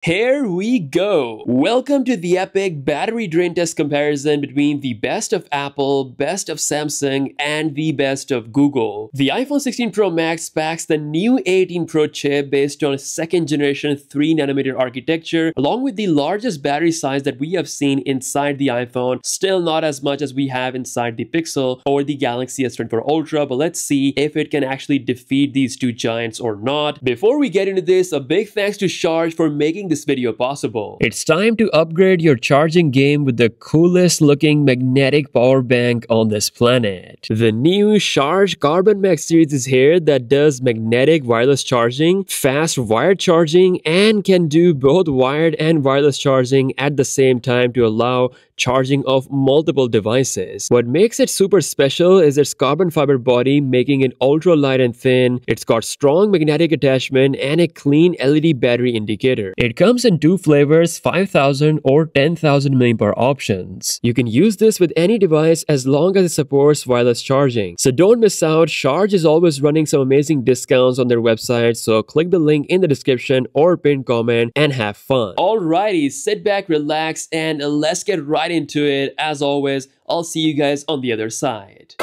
Here we go! Welcome to the epic battery drain test comparison between the best of Apple, best of Samsung, and the best of Google. The iPhone 16 Pro Max packs the new A18 Pro chip based on a second generation 3nm architecture, along with the largest battery size that we have seen inside the iPhone. Still not as much as we have inside the Pixel or the Galaxy S24 Ultra, but let's see if it can actually defeat these two giants or not. Before we get into this, a big thanks to Charge for making this video possible. It's time to upgrade your charging game with the coolest looking magnetic power bank on this planet. The new Charge Carbon Max series is here that does magnetic wireless charging, fast wired charging, and can do both wired and wireless charging at the same time to allow charging of multiple devices. What makes it super special is its carbon fiber body, making it ultra light and thin. It's got strong magnetic attachment and a clean LED battery indicator. It comes in two flavors, 5000 or 10,000 mAh options. You can use this with any device as long as it supports wireless charging. So don't miss out. Charge is always running some amazing discounts on their website, so click the link in the description or pinned comment and have fun. Alrighty, sit back, relax, and let's get right into it. As always, I'll see you guys on the other side.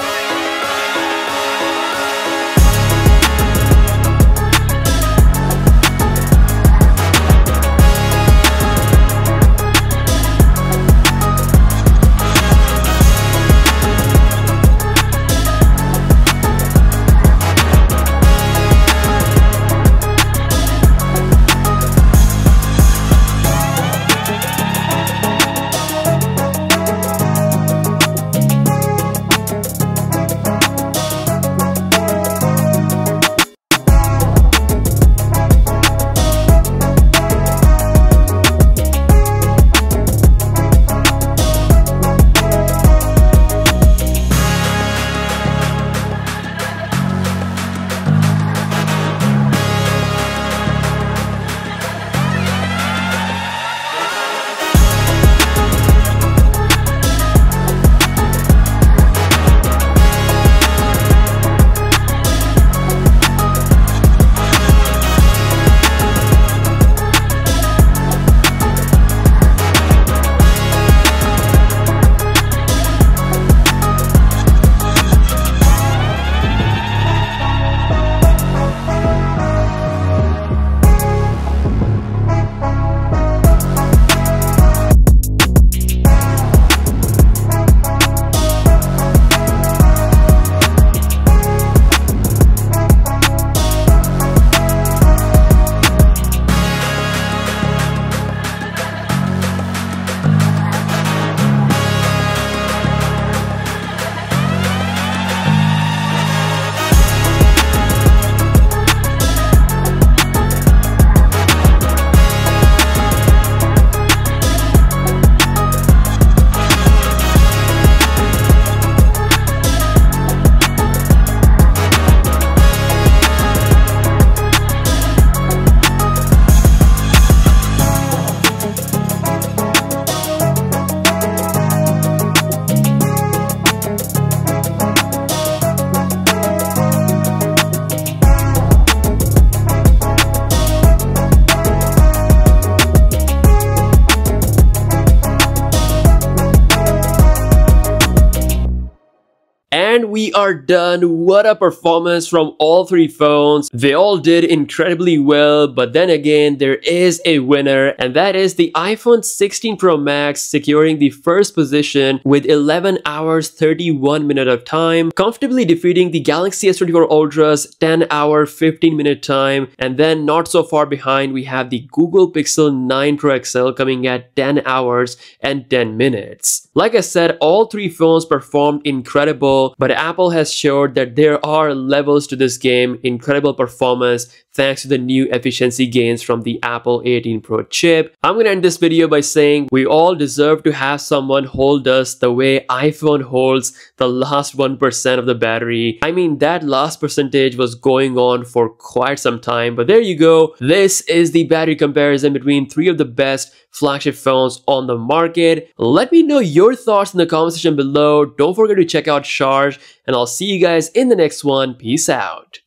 And we are done. What a performance from all three phones. They all did incredibly well, but then again, there is a winner, and that is the iPhone 16 Pro Max securing the first position with 11 hours 31 minutes of time, comfortably defeating the Galaxy S24 Ultra's 10 hour 15 minute time. And then not so far behind, we have the Google Pixel 9 Pro XL coming at 10 hours and 10 minutes. Like I said, all three phones performed incredible, but Apple has showed that there are levels to this game. Incredible performance thanks to the new efficiency gains from the Apple A18 Pro chip. I'm gonna end this video by saying we all deserve to have someone hold us the way iPhone holds the last 1% of the battery. I mean, that last percentage was going on for quite some time, but there you go. This is the battery comparison between three of the best flagship phones on the market. Let me know your thoughts in the comment section below. Don't forget to check out Charge, and I'll see you guys in the next one. Peace out.